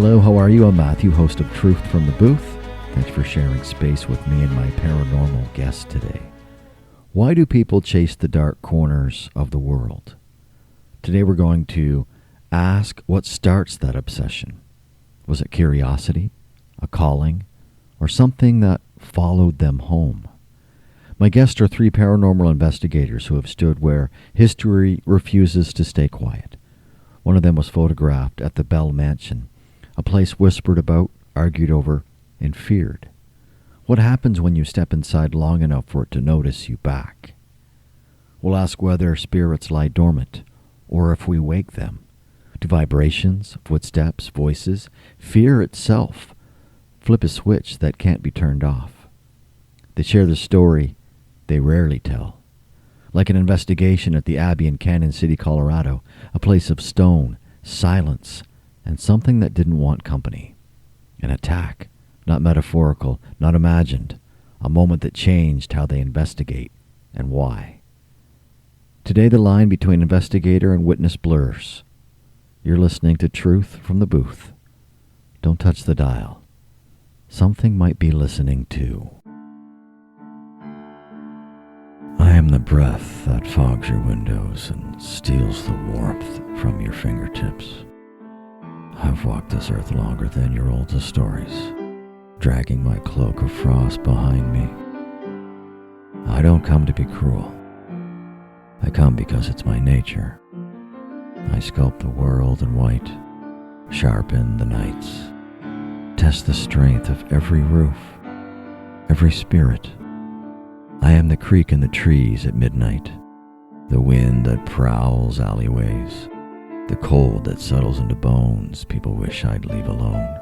Hello, how are you? I'm Matthew, host of Truth from the Booth. Thanks for sharing space with me and my paranormal guest today. Why do people chase the dark corners of the world? Today we're going to ask what starts that obsession. Was it curiosity, a calling, or something that followed them home? My guests are three paranormal investigators who have stood where history refuses to stay quiet. One of them was photographed at the Bell Mansion, a place whispered about, argued over, and feared. What happens when you step inside long enough for it to notice you back? We'll ask whether spirits lie dormant, or if we wake them. Do vibrations, footsteps, voices, fear itself flip a switch that can't be turned off? They share the story they rarely tell. Like an investigation at the Abbey in Canyon City, Colorado, a place of stone, silence, and something that didn't want company. An attack, not metaphorical, not imagined, a moment that changed how they investigate and why. Today the line between investigator and witness blurs. You're listening to Truth from the Booth. Don't touch the dial. Something might be listening too. I am the breath that fogs your windows and steals the warmth from your fingertips. I've walked this earth longer than your oldest stories, dragging my cloak of frost behind me. I don't come to be cruel. I come because it's my nature. I sculpt the world in white, sharpen the nights, test the strength of every roof, every spirit. I am the creak in the trees at midnight, the wind that prowls alleyways, the cold that settles into bones people wish I'd leave alone.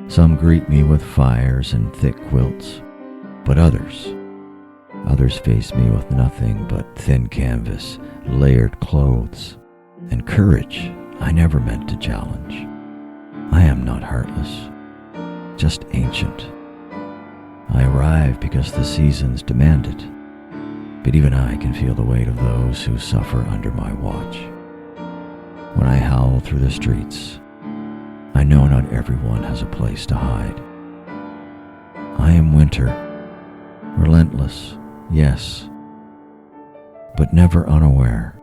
Some greet me with fires and thick quilts, but others face me with nothing but thin canvas, layered clothes, and courage I never meant to challenge. I am not heartless, just ancient. I arrive because the seasons demand it, but even I can feel the weight of those who suffer under my watch. When I howl through the streets, I know not everyone has a place to hide. I am winter, relentless, yes, but never unaware.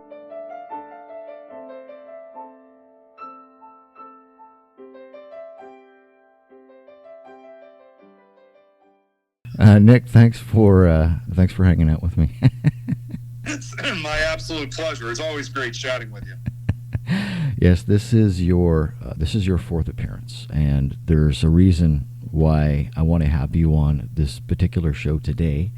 Nick, thanks for hanging out with me. It's my absolute pleasure. It's always great chatting with you. Yes, this is your fourth appearance, and there's a reason why I want to have you on this particular show today,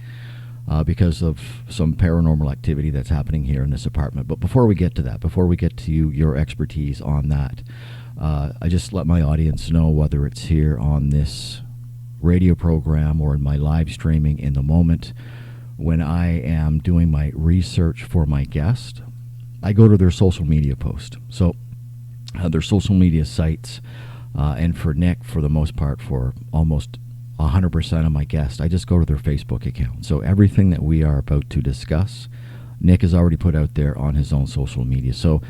because of some paranormal activity that's happening here in this apartment. But before we get to that, before we get to your expertise on that, I just let my audience know, whether it's here on this radio program or in my live streaming in the moment, when I am doing my research for my guest, I go to their social media post. So their social media sites, and for Nick, for the most part, for almost 100% of my guests, I just go to their Facebook account. So everything that we are about to discuss, Nick has already put out there on his own social media. So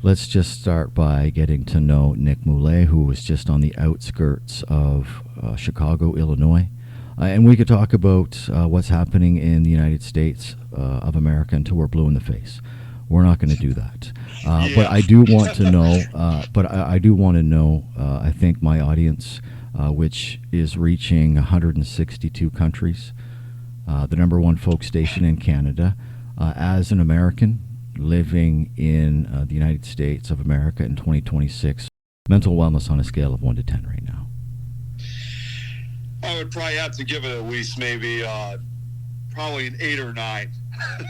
let's just start by getting to know Nick Mulae, who was just on the outskirts of Chicago, Illinois. And we could talk about what's happening in the United States of America until we're blue in the face. We're not going to do that. But I do want to know, I think my audience, which is reaching 162 countries, the number one folk station in Canada, as an American living in the United States of America in 2026, mental wellness on a scale of 1 to 10 right now. I would probably have to give it at least maybe probably an 8 or 9.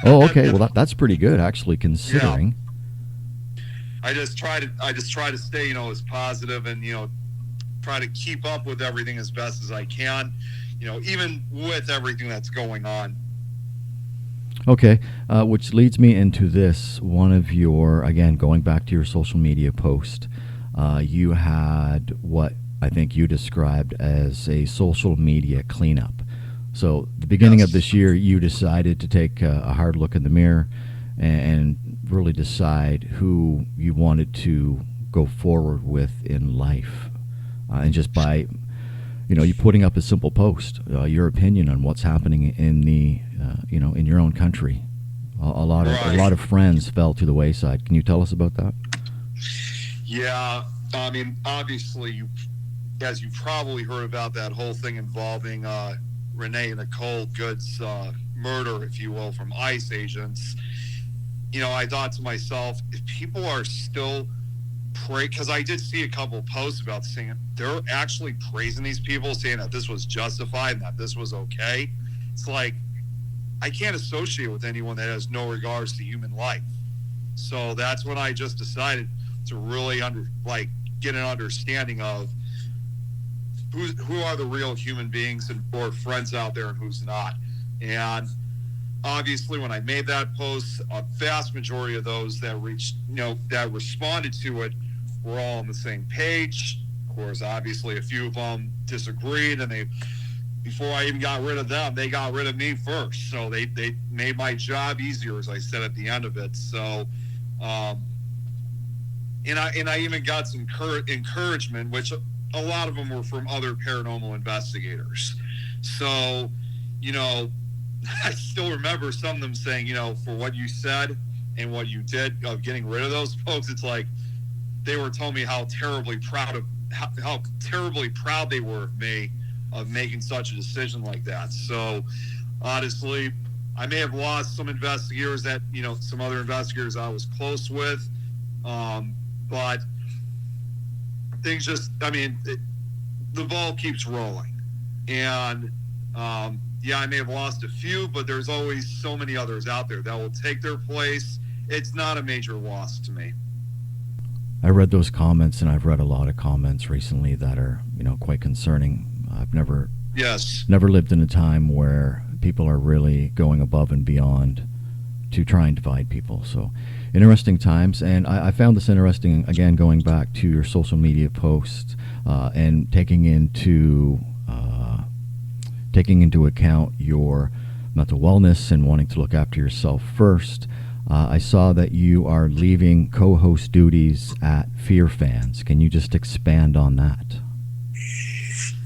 Oh, okay. Well, that's pretty good, actually, considering. Yeah. I just try to stay, as positive and, try to keep up with everything as best as I can, even with everything that's going on. Okay, which leads me into this. One of your, again, going back to your social media post, you had what I think you described as a social media cleanup. So the beginning of this year, you decided to take a hard look in the mirror and really decide who you wanted to go forward with in life. and just by you putting up a simple post, your opinion on what's happening in the in your own country. A lot of friends fell to the wayside. Can you tell us about that? Yeah, I mean, obviously, as you probably heard about that whole thing involving Renee and Nicole Good's murder, if you will, from ICE agents. I thought to myself, if people are still because I did see a couple of posts about saying they're actually praising these people, saying that this was justified and that this was okay. It's like, I can't associate with anyone that has no regards to human life. So that's when I just decided to really get an understanding of who are the real human beings and or friends out there and who's not. And obviously, when I made that post, a vast majority of those that that responded to it were all on the same page. Of course, obviously, a few of them disagreed, and before I even got rid of them, they got rid of me first. So they made my job easier, as I said at the end of it. So, and I even got some encouragement, which a lot of them were from other paranormal investigators. So, I still remember some of them saying, for what you said and what you did of getting rid of those folks, it's like they were telling me how terribly proud they were of me of making such a decision like that. So honestly, I may have lost some investigators that, some other investigators I was close with. But things the ball keeps rolling. And, yeah, I may have lost a few, but there's always so many others out there that will take their place. It's not a major loss to me. I read those comments, and I've read a lot of comments recently that are, quite concerning. I've never lived in a time where people are really going above and beyond to try and divide people. So interesting times. And I found this interesting, again, going back to your social media posts and taking into account your mental wellness and wanting to look after yourself first. I saw that you are leaving co-host duties at Fear Fans. Can you just expand on that?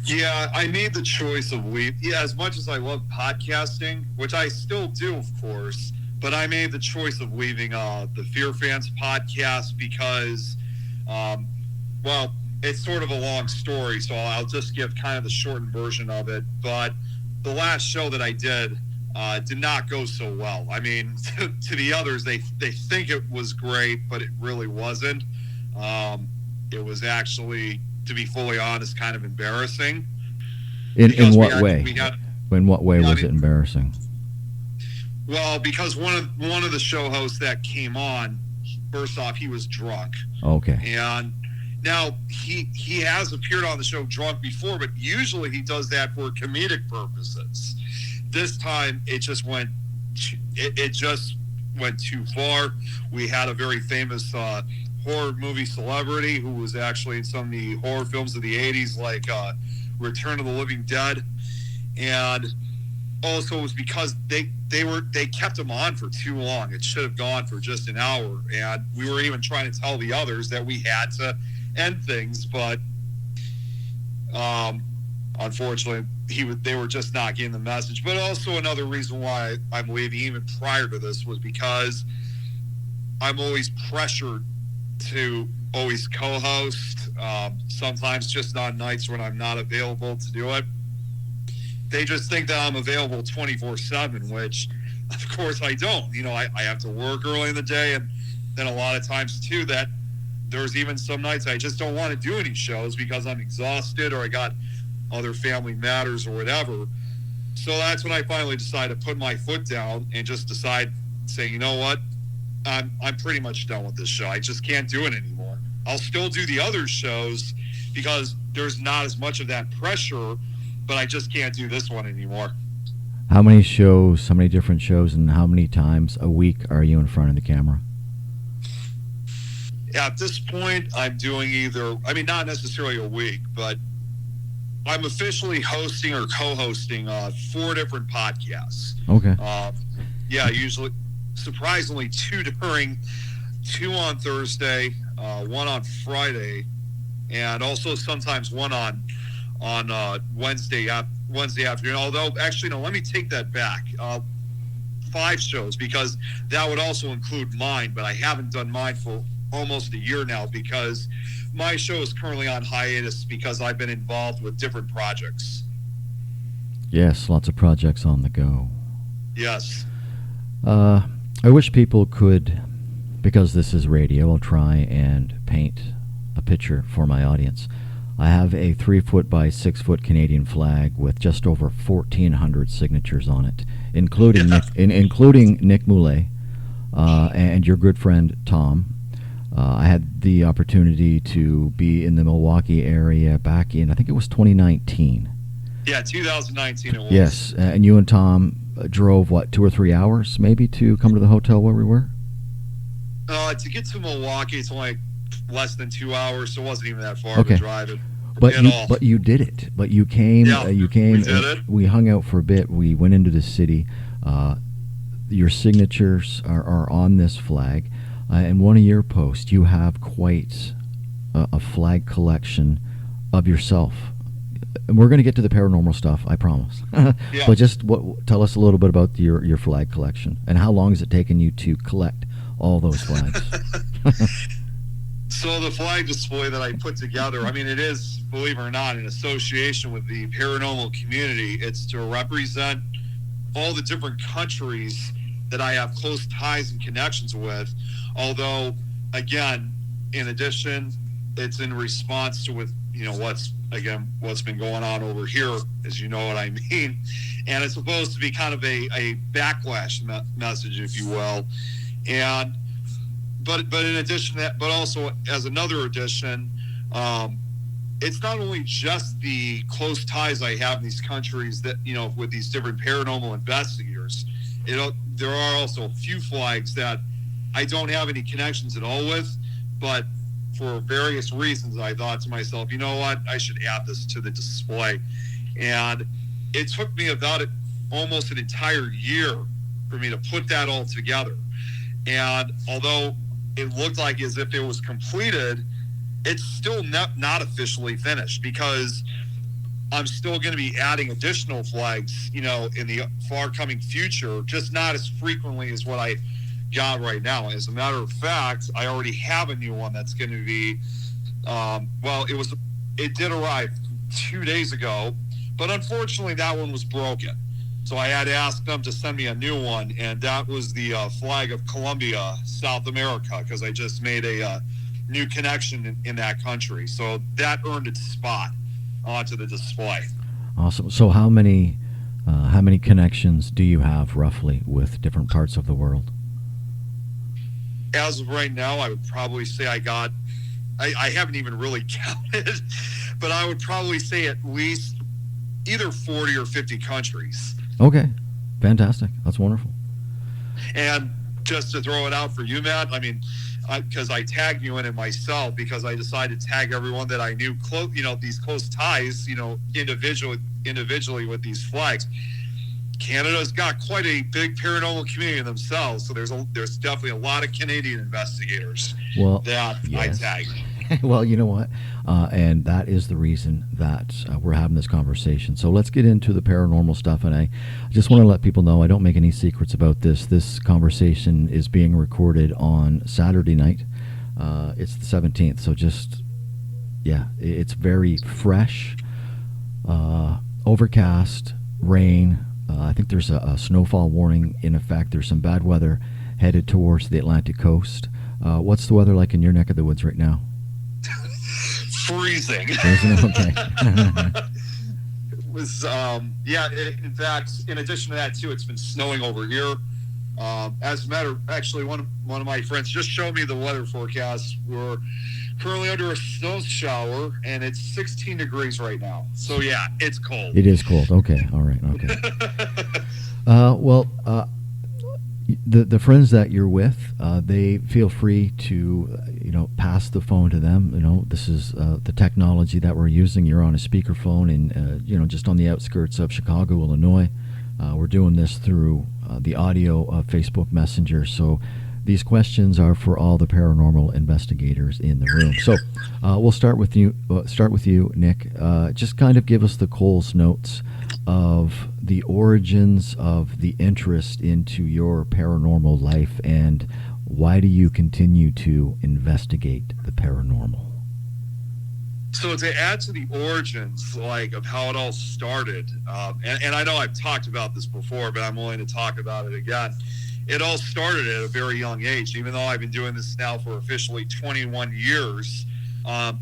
Yeah, I made the choice of leaving. Yeah, as much as I love podcasting, which I still do, of course, but I made the choice of leaving the Fear Fans podcast because, it's sort of a long story, so I'll just give kind of the shortened version of it. But the last show that I did not go so well. I mean, to the others, they think it was great, but it really wasn't. It was actually, to be fully honest, kind of embarrassing. In what way? In what way was it embarrassing? Well, because one of the show hosts that came on, first off, he was drunk. Okay. And now he has appeared on the show drunk before, but usually he does that for comedic purposes. This time it just went too far. We had a very famous horror movie celebrity who was actually in some of the horror films of the 80s, like Return of the Living Dead, and also it was because they kept him on for too long. It should have gone for just an hour, and we were even trying to tell the others that we had to end things, but unfortunately they were just not getting the message. But also another reason why I'm leaving even prior to this was because I'm always pressured to always co-host, sometimes just on nights when I'm not available to do it. They just think that I'm available 24/7, which of course I don't. I have to work early in the day, and then a lot of times too that there's even some nights I just don't want to do any shows because I'm exhausted or I got other family matters or whatever. So that's when I finally decided to put my foot down and just say, you know what, I'm pretty much done with this show. I just can't do it anymore. I'll still do the other shows because there's not as much of that pressure, but I just can't do this one anymore. How many different shows, and how many times a week are you in front of the camera? At this point, I'm doing not necessarily a week, but I'm officially hosting or co-hosting 4 different podcasts. Okay. Usually, surprisingly, 2 on Thursday, 1 on Friday, and also sometimes one on Wednesday afternoon. Although, actually, no, let me take that back. 5 shows, because that would also include mine, but I haven't done mine for almost a year now because my show is currently on hiatus because I've been involved with different projects. Yes, lots of projects on the go. Yes. I wish people could, because this is radio, I'll try and paint a picture for my audience. I have a 3-foot by 6-foot Canadian flag with just over 1,400 signatures on it, including including Nick Mulae and your good friend Tom. I had the opportunity to be in the Milwaukee area back in, I think it was 2019. Yeah, 2019 it was. Yes, and you and Tom drove, 2 or 3 hours maybe to come to the hotel where we were? To get to Milwaukee, it's only less than 2 hours, so it wasn't even that far Okay. to drive it. But you did it. But you came. Yeah, you came. we did it. We hung out for a bit. We went into the city. Your signatures are on this flag, and one of your posts, you have quite a flag collection of yourself. And we're going to get to the paranormal stuff, I promise. Yeah. But just tell us a little bit about your flag collection and how long has it taken you to collect all those flags? So the flag display that I put together, I mean, it is, believe it or not, in association with the paranormal community. It's to represent all the different countries that I have close ties and connections with. Although, again, in addition, it's in response to what's been going on over here, as you know what I mean. And it's supposed to be kind of a backlash message, if you will. And but in addition to that, but also as another addition, it's not only just the close ties I have in these countries that, with these different paranormal investigators. There are also a few flags that I don't have any connections at all with, but for various reasons, I thought to myself, you know what, I should add this to the display. And it took me about almost an entire year for me to put that all together. And although it looked like as if it was completed, it's still not officially finished, because I'm still going to be adding additional flags, in the far coming future, just not as frequently as what I got right now. As a matter of fact, I already have a new one that's going to be, it did arrive 2 days ago, but unfortunately that one was broken. So I had asked them to send me a new one, and that was the flag of Colombia, South America, because I just made a new connection in that country. So that earned its spot onto the display. Awesome. So how many connections do you have roughly with different parts of the world? As of right now, I would probably say I haven't even really counted, but I would probably say at least either 40 or 50 countries. Okay. Fantastic. That's wonderful. And just to throw it out for you, Matt, I mean, because I tagged you in it myself, because I decided to tag everyone that I knew these close ties, individually with these flags. Canada's got quite a big paranormal community themselves, so there's definitely a lot of Canadian investigators that yes. I tagged. Well, you know what? And that is the reason that we're having this conversation. So let's get into the paranormal stuff. And I just want to let people know I don't make any secrets about this. This conversation is being recorded on Saturday night. It's the 17th. So it's very fresh, overcast, rain. I think there's a snowfall warning in effect. There's some bad weather headed towards the Atlantic coast. What's the weather like in your neck of the woods right now? Freezing. Okay. It was, in fact, in addition to that, too, it's been snowing over here. Actually, one of my friends just showed me the weather forecast. We're currently under a snow shower, and it's 16 degrees right now. So, yeah, it's cold. It is cold. Okay. All right. Okay. The friends that you're with, they feel free to, pass the phone to them. This is the technology that we're using. You're on a speakerphone and, just on the outskirts of Chicago, Illinois. We're doing this through the audio of Facebook Messenger. So These questions are for all the paranormal investigators in the room. So we'll start with you. Nick. Just kind of give us the Coles Notes of the origins of the interest into your paranormal life, and why do you continue to investigate the paranormal? So to add to the origins, like of how it all started, and I know I've talked about this before, but I'm willing to talk about it again. It all started at a very young age. Even though I've been doing this now for officially 21 years,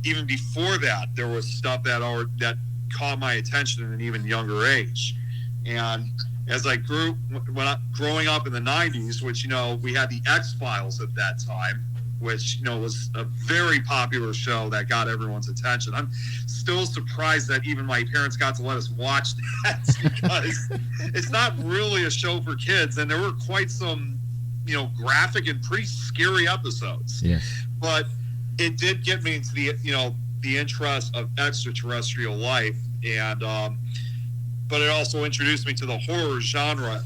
even before that, there was stuff that caught my attention at an even younger age. And as I growing up in the 90s, which, we had the X-Files at that time, which, was a very popular show that got everyone's attention. I'm still surprised that even my parents got to let us watch that, because it's not really a show for kids. And there were quite some, graphic and pretty scary episodes. Yes. But it did get me into the interest of extraterrestrial life. And, but it also introduced me to the horror genre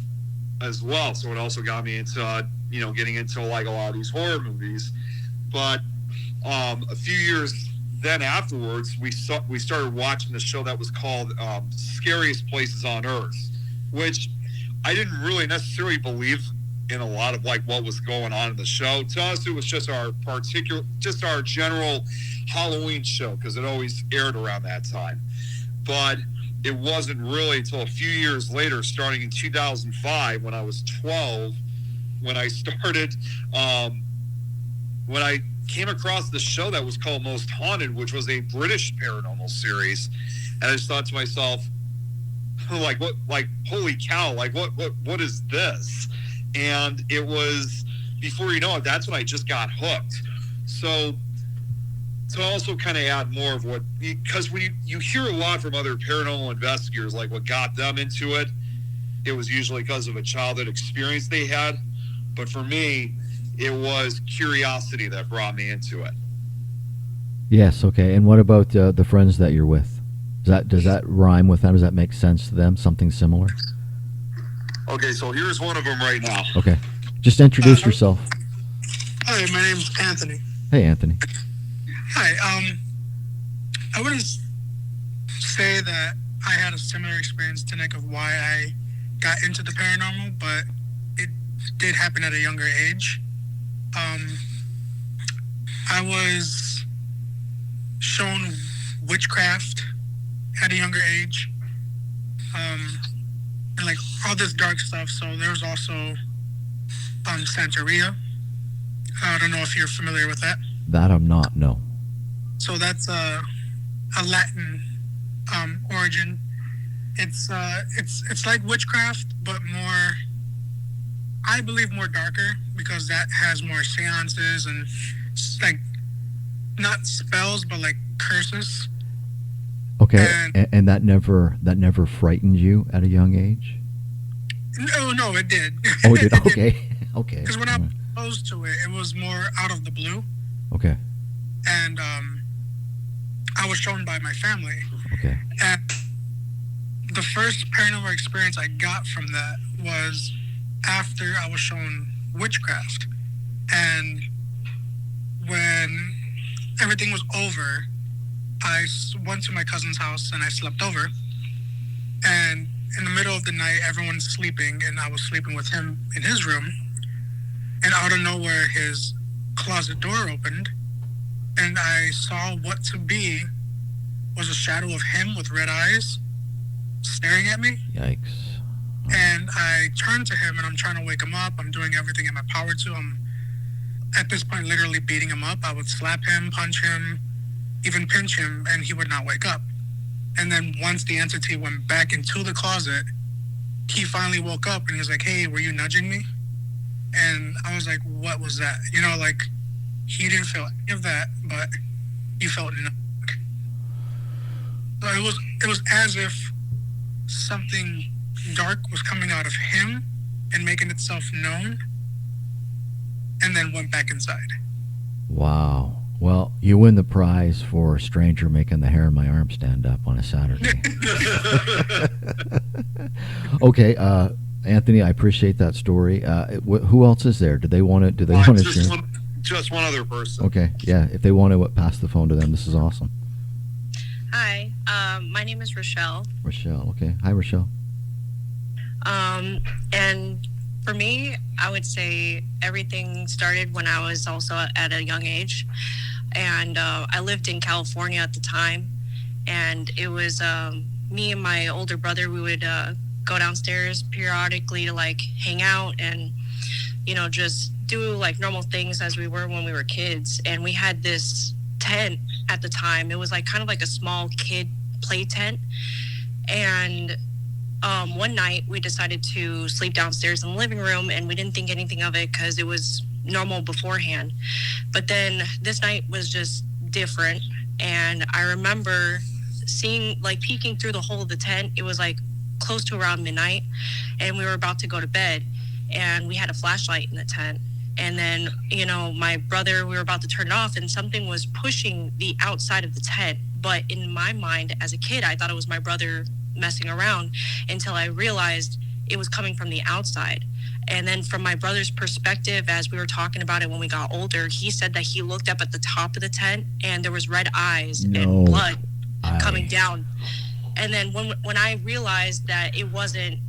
as well. So it also got me into, getting into like a lot of these horror movies. But a few years then afterwards, we started watching the show that was called Scariest Places on Earth, which I didn't really necessarily believe in a lot of like what was going on in the show. To us, it was just our general Halloween show, because it always aired around that time. But it wasn't really until a few years later, starting in 2005, when I was 12, when I started, when I came across the show that was called Most Haunted, which was a British paranormal series. And I just thought to myself, holy cow, what is this? And it was, before you know it, that's when I just got hooked. So to also kind of add more of what, because when you hear a lot from other paranormal investigators, like what got them into it, it was usually because of a childhood experience they had. But for me, it was curiosity that brought me into it. Yes, okay. And what about the friends that you're with? Does that rhyme with them? Does that make sense to them? Something similar? Okay, so here's one of them right now. Okay. Just introduce yourself. Hi, my name's Anthony. Hey, Anthony. Hi. I wouldn't say that I had a similar experience to Nick of why I got into the paranormal, but it did happen at a younger age. I was shown witchcraft at a younger age, and like all this dark stuff. So there was also Santeria. I don't know if you're familiar with that. That I'm not, no. So that's a Latin origin. It's like witchcraft, but more, I believe, more darker, because that has more seances and like not spells, but like curses. Okay, and that never frightened you at a young age? No, it did. Oh, it did. Okay, okay. Because when I was exposed to it, it was more out of the blue. Okay. And I was shown by my family. Okay. And the first paranormal experience I got from that was after I was shown witchcraft. And when everything was over, I went to my cousin's house and I slept over. And in the middle of the night, everyone's sleeping, and I was sleeping with him in his room. And out of nowhere, his closet door opened, and I saw what to be was a shadow of him with red eyes staring at me. Yikes. And I turned to him, and I'm trying to wake him up. I'm doing everything in my power to. I'm, at this point, literally beating him up. I would slap him, punch him, even pinch him, and he would not wake up. And then once the entity went back into the closet, he finally woke up, and he was like, "Hey, were you nudging me?" And I was like, "What was that?" You know, like, he didn't feel any of that, but he felt nothing. So it was as if something dark was coming out of him and making itself known, and then went back inside. Wow. Well, you win the prize for a stranger making the hair on my arm stand up on a Saturday. Okay, Anthony, I appreciate that story. Who else is there? Do they want to? Do they want to share? Just one other person. Okay, yeah. If they want to pass the phone to them, this is awesome. Hi, my name is Rachelle. Rachelle, okay. Hi, Rachelle. And for me, I would say everything started when I was also at a young age. And I lived in California at the time. And it was me and my older brother, we would go downstairs periodically to like hang out and, you know, just do like normal things as we were when we were kids. And we had this tent at the time. It was like kind of like a small kid play tent. And one night we decided to sleep downstairs in the living room, and we didn't think anything of it because it was normal beforehand. But then this night was just different. And I remember seeing, like, peeking through the hole of the tent. It was like close to around midnight, and we were about to go to bed, and we had a flashlight in the tent. And then, you know, my brother, we were about to turn it off, and something was pushing the outside of the tent. But in my mind, as a kid, I thought it was my brother messing around until I realized it was coming from the outside. And then from my brother's perspective, as we were talking about it when we got older, he said that he looked up at the top of the tent and there was red eyes and blood coming down. And then when I realized that it wasn't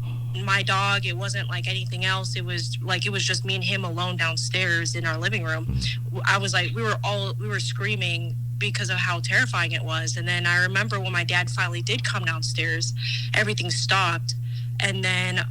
my dog, it wasn't like anything else, it was just me and him alone downstairs in our living room. I was like, we were screaming because of how terrifying it was. And then I remember when my dad finally did come downstairs, everything stopped. And then,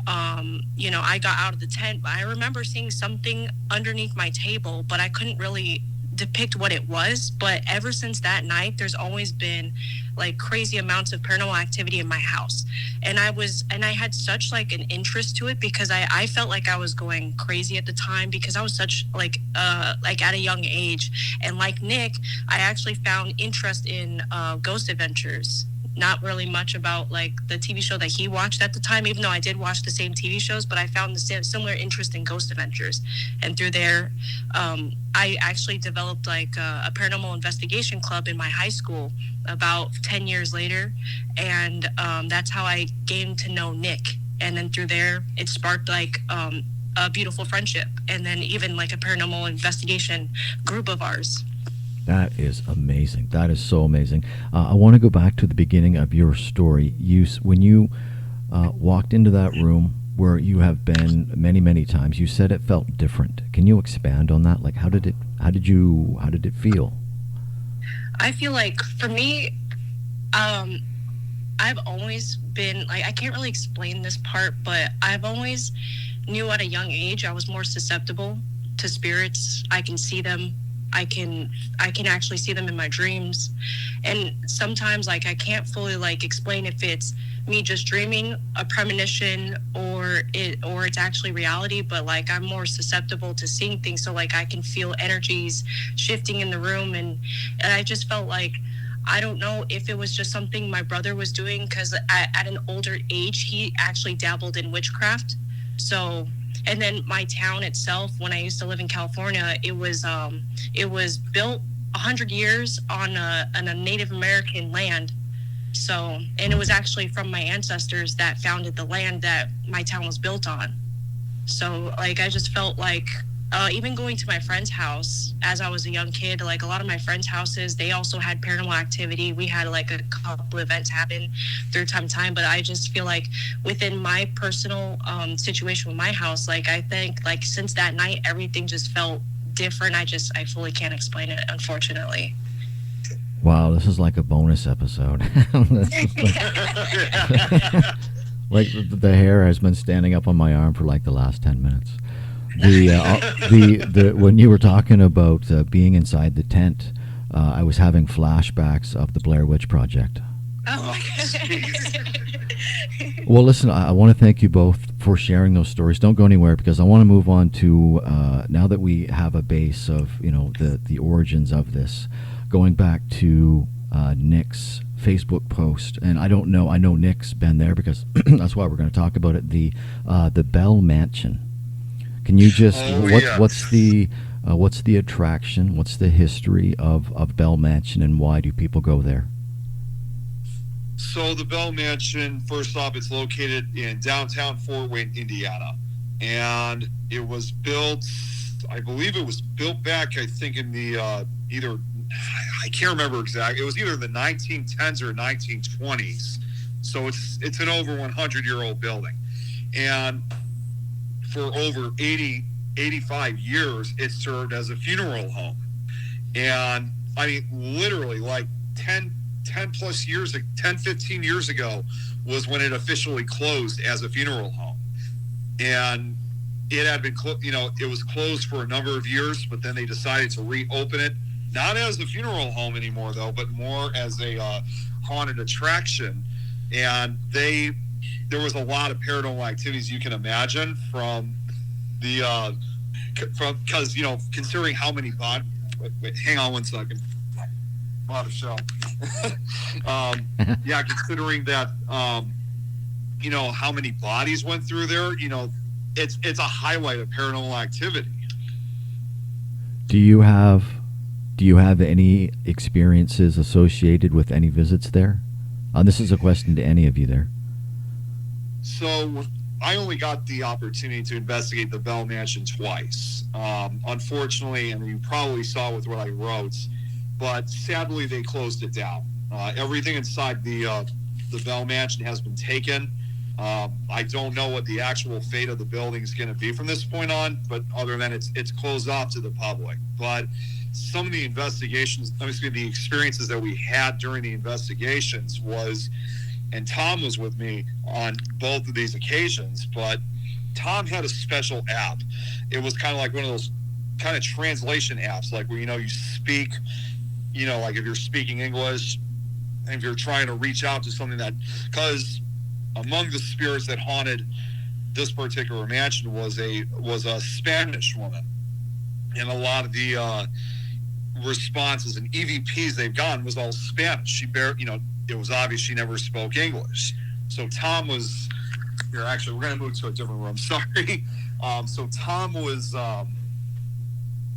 you know, I got out of the tent. I remember seeing something underneath my table, but I couldn't really depict what it was. But ever since that night, there's always been like crazy amounts of paranormal activity in my house. And I had such like an interest to it because I felt like I was going crazy at the time because I was such like at a young age. And like Nick, I actually found interest in ghost adventures. Not really much about like the TV show that he watched at the time, even though I did watch the same TV shows, but I found the similar interest in ghost adventures. And through there, I actually developed like a paranormal investigation club in my high school about 10 years later. And that's how I came to know Nick. And then through there, it sparked like a beautiful friendship. And then even like a paranormal investigation group of ours. That is amazing. That is so amazing. I want to go back to the beginning of your story. When you walked into that room where you have been many, many times, you said it felt different. Can you expand on that? Like, how did it feel? I feel like for me, I've always been like, I can't really explain this part, but I've always knew at a young age I was more susceptible to spirits. I can see them. I can actually see them in my dreams. And sometimes like I can't fully like explain if it's me just dreaming a premonition or it's actually reality, but like I'm more susceptible to seeing things, so like I can feel energies shifting in the room. And I just felt like, I don't know if it was just something my brother was doing, because at an older age he actually dabbled in witchcraft. So, and then my town itself, when I used to live in California, it was built 100 years on a Native American land. So, and it was actually from my ancestors that founded the land that my town was built on. So, like, I just felt like, even going to my friend's house as I was a young kid, like a lot of my friends' houses, they also had paranormal activity. We had like a couple events happen through time, but I just feel like within my personal situation with my house, like I think like since that night, everything just felt different. I fully can't explain it, unfortunately. Wow, this is like a bonus episode. Like the hair has been standing up on my arm for like the last 10 minutes. The when you were talking about being inside the tent, I was having flashbacks of the Blair Witch Project. Oh my God. Well, listen, I want to thank you both for sharing those stories. Don't go anywhere, because I want to move on to now that we have a base of, you know, the origins of this, going back to Nick's Facebook post. And I don't know, I know Nick's been there because that's why we're going to talk about it. The Bell Mansion. Can you just what's the attraction? What's the history of Bell Mansion, and why do people go there? So the Bell Mansion, first off, it's located in downtown Fort Wayne, Indiana. And it was built, I believe it was built back, I think in the I can't remember exactly. It was either the 1910s or 1920s. So it's an over 100-year-old building. And for over 85 years, it served as a funeral home. And I mean, literally like 10 plus years, 10, 15 years ago was when it officially closed as a funeral home. And it had been, it was closed for a number of years, but then they decided to reopen it, not as a funeral home anymore though, but more as a haunted attraction. And there was a lot of paranormal activities you can imagine from the, because, considering how many bodies, wait, hang on one second. Rachelle. Yeah, considering that, how many bodies went through there, it's a highlight of paranormal activity. Do you have any experiences associated with any visits there? This is a question to any of you there. So I only got the opportunity to investigate the Bell Mansion twice. Unfortunately, and you probably saw with what I wrote, but sadly they closed it down. Everything inside the Bell Mansion has been taken. I don't know what the actual fate of the building is going to be from this point on, but other than it's closed off to the public. But some of the the experiences that we had during the investigations was, and Tom was with me on both of these occasions, but Tom had a special app. It was kind of like one of those kind of translation apps, like where, you speak, like if you're speaking English, and if you're trying to reach out to something that, because among the spirits that haunted this particular mansion was a Spanish woman, and a lot of the responses and EVPs they've gotten was all Spanish. She it was obvious she never spoke English. So Tom was here. Actually, we're going to move to a different room. Sorry. So Tom was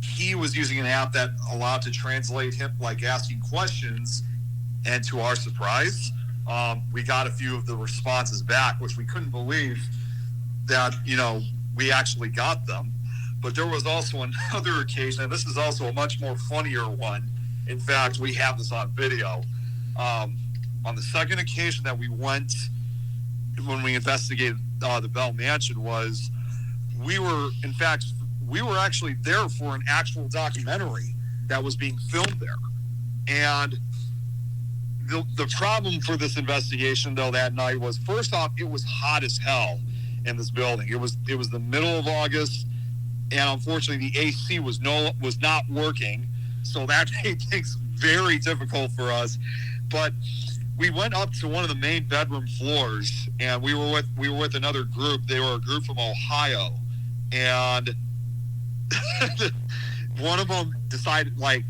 he was using an app that allowed to translate him, like asking questions, and to our surprise, we got a few of the responses back, which we couldn't believe that we actually got them. But there was also another occasion, and this is also a much more funnier one. In fact, we have this on video. On the second occasion that we went, when we investigated the Bell Mansion, we were actually there for an actual documentary that was being filmed there. And the problem for this investigation, though, that night was, first off, it was hot as hell in this building. It was the middle of August, and unfortunately the AC was not working, so that made things very difficult for us. But we went up to one of the main bedroom floors, and we were with another group. They were a group from Ohio, and one of them decided like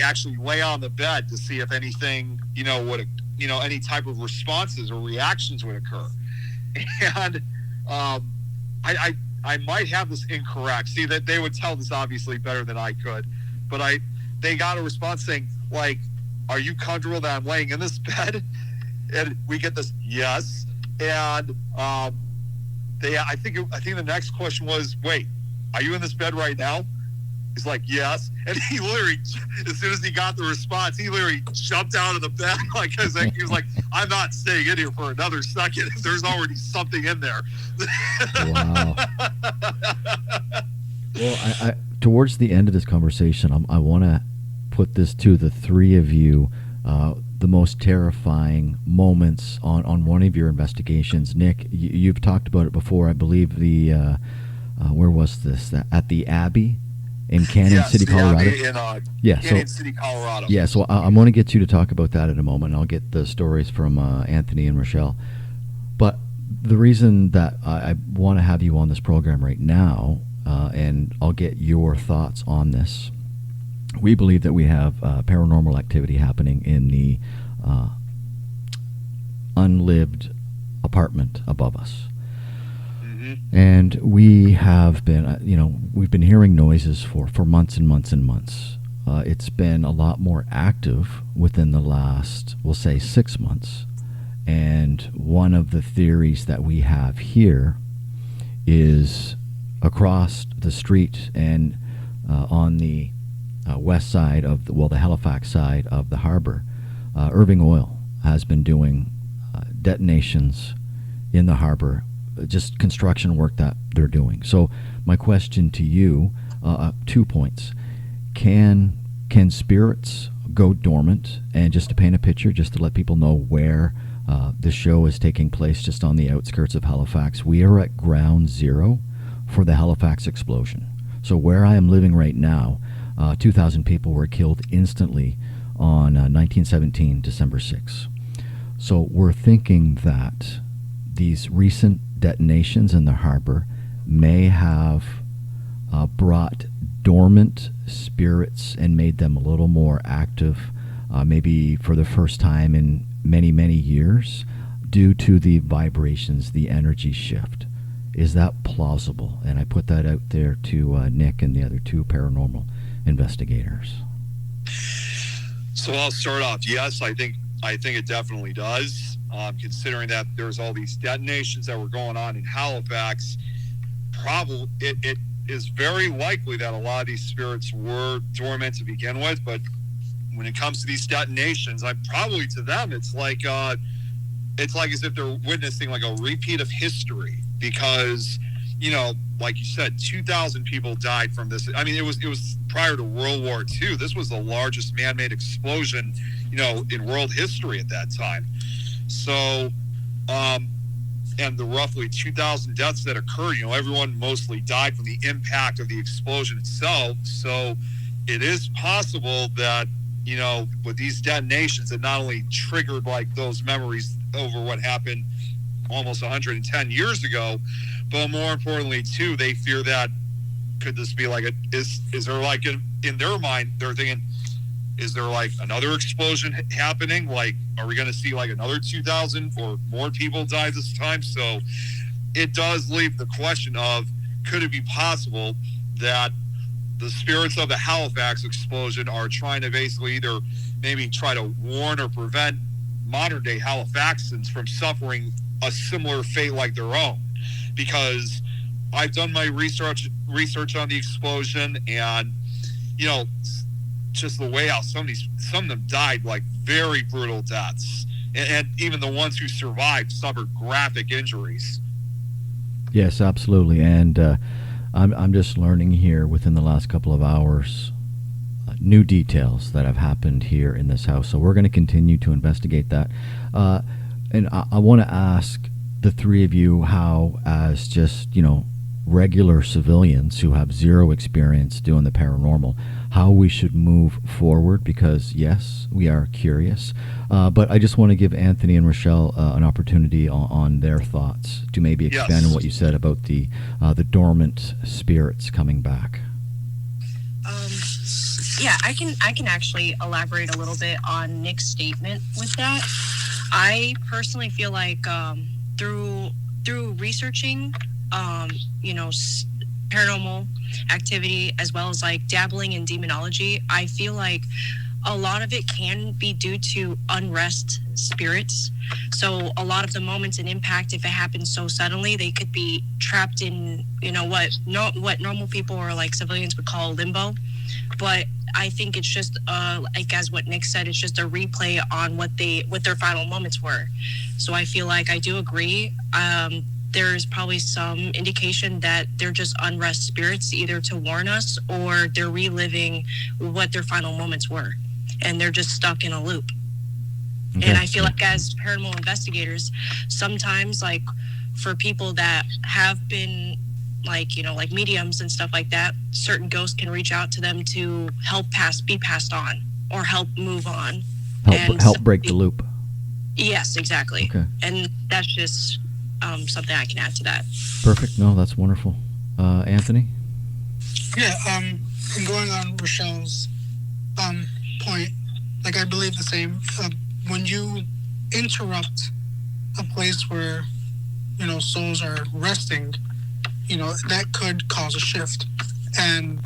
actually lay on the bed to see if anything would any type of responses or reactions would occur. And I might have this incorrect. See, that they would tell this obviously better than I could, but they got a response saying, like, "Are you comfortable that I'm laying in this bed?" And we get this yes. And I think the next question was, "Wait, are you in this bed right now?" He's like, "Yes." And he literally, as soon as he got the response, he literally jumped out of the bed, he was like, "I'm not staying in here for another second. There's already something in there." Wow. Well, I towards the end of this conversation, I want to put this to the three of you, the most terrifying moments on one of your investigations. Nick, you've talked about it before. I believe where was this? At the Abbey in Canyon City, Colorado. Canyon City, Colorado. Yeah, so I'm going to get you to talk about that in a moment. I'll get the stories from Anthony and Rachelle. But the reason that I want to have you on this program right now, and I'll get your thoughts on this. We believe that we have paranormal activity happening in the unlived apartment above us. And we have been, we've been hearing noises for months and months and months. It's been a lot more active within the last, we'll say, 6 months. And one of the theories that we have here is across the street and on the west side of the Halifax side of the harbor, Irving Oil has been doing detonations in the harbor, just construction work that they're doing. So my question to you, 2 points. Can spirits go dormant? And just to paint a picture, just to let people know where the show is taking place, just on the outskirts of Halifax, we are at ground zero for the Halifax explosion. So where I am living right now, 2,000 people were killed instantly on 1917, December 6. So we're thinking that these recent detonations in the harbor may have brought dormant spirits and made them a little more active, maybe for the first time in many, many years, due to the vibrations, the energy shift. Is that plausible? And I put that out there to Nick and the other two paranormal investigators. So I'll start off. Yes, I think it definitely does. Considering that there's all these detonations that were going on in Halifax, probably it is very likely that a lot of these spirits were dormant to begin with. But when it comes to these detonations, probably to them it's like as if they're witnessing like a repeat of history, because like you said, 2,000 people died from this. I mean, it was prior to World War II. This was the largest man-made explosion, in world history at that time. So, and the roughly 2,000 deaths that occurred, everyone mostly died from the impact of the explosion itself. So it is possible that, with these detonations, it not only triggered like those memories over what happened almost 110 years ago, but more importantly too, they fear that could this be like is there like in their mind, they're thinking, is there like another explosion happening? Like, are we going to see like another 2,000 or more people die this time? So it does leave the question of, could it be possible that the spirits of the Halifax explosion are trying to basically either maybe try to warn or prevent modern day Halifaxans from suffering a similar fate like their own? Because I've done my research on the explosion, and just the way how some of them died like very brutal deaths, and even the ones who survived suffered graphic injuries. Yes, absolutely. And I'm just learning here within the last couple of hours new details that have happened here in this house. So we're going to continue to investigate that. And I want to ask the three of you how, as just, regular civilians who have zero experience doing the paranormal, how we should move forward, because yes, we are curious. But I just want to give Anthony and Rachelle an opportunity on their thoughts to maybe expand on what you said about the dormant spirits coming back. Yeah, I can actually elaborate a little bit on Nick's statement with that. I personally feel like through researching, paranormal activity, as well as like dabbling in demonology, I feel like a lot of it can be due to unrest spirits. So a lot of the moments and impact, if it happens so suddenly, they could be trapped in, what normal people or like civilians would call limbo. But I think it's just like as what Nick said, it's just a replay on what their final moments were. So I feel like I do agree. There's probably some indication that they're just unrest spirits, either to warn us or they're reliving what their final moments were, and they're just stuck in a loop. Okay. And I feel like as paranormal investigators, sometimes like for people that have been like mediums and stuff like that, certain ghosts can reach out to them to be passed on or help move on. Help break the loop. Yes, exactly. Okay. And that's just something I can add to that. Perfect. No, that's wonderful. Anthony? Yeah, and going on Rachelle's point, like I believe the same. When you interrupt a place where, souls are resting, that could cause a shift. And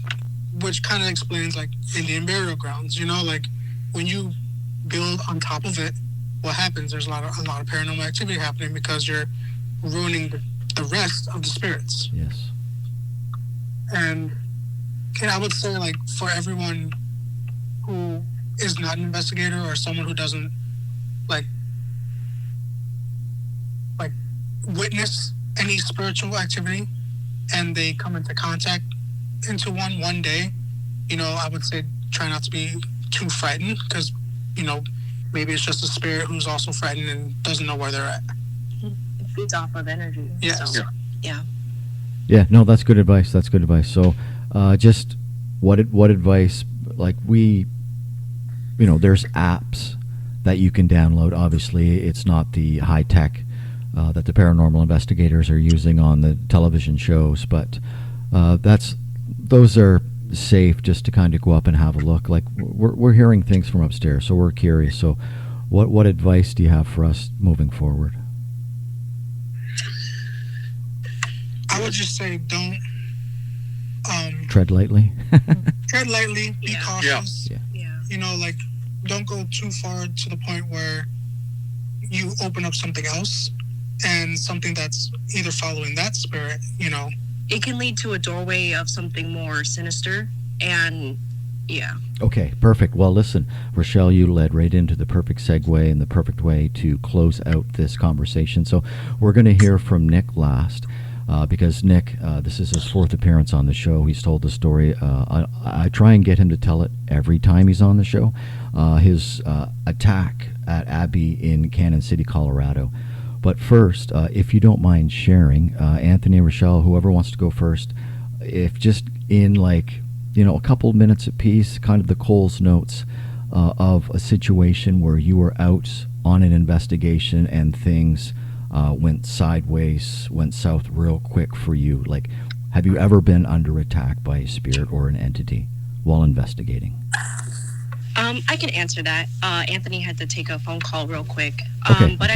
which kind of explains like Indian burial grounds, like when you build on top of it, what happens? There's a lot of paranormal activity happening because you're ruining the rest of the spirits. Yes. And I would say, like, for everyone who is not an investigator or someone who doesn't like witness any spiritual activity and they come into contact into one day, I would say try not to be too frightened, because maybe it's just a spirit who's also frightened and doesn't know where they're at. It feeds off of energy. Yes. So, yeah. Yeah, no, that's good advice. So, just what advice, like there's apps that you can download. Obviously, it's not the high tech that the paranormal investigators are using on the television shows, but those are safe just to kind of go up and have a look. Like we're hearing things from upstairs, so we're curious. So, what advice do you have for us moving forward? I would just say don't tread lightly. Tread lightly. Be cautious. Yeah. Don't go too far to the point where you open up something else and something that's either following that spirit. It can lead to a doorway of something more sinister, and yeah. Okay, perfect. Well, listen, Rachelle, you led right into the perfect segue and the perfect way to close out this conversation. So we're going to hear from Nick last. Because Nick, this is his 4th appearance on the show. He's told the story. I try and get him to tell it every time he's on the show. His attack at Abbey in Cannon City, Colorado. But first, if you don't mind sharing, Anthony and Rachelle, whoever wants to go first, if just in a couple minutes apiece, kind of the Coles notes of a situation where you were out on an investigation and things went sideways, went south real quick for you. Like, have you ever been under attack by a spirit or an entity while investigating? I can answer that. Anthony had to take a phone call real quick. Okay. But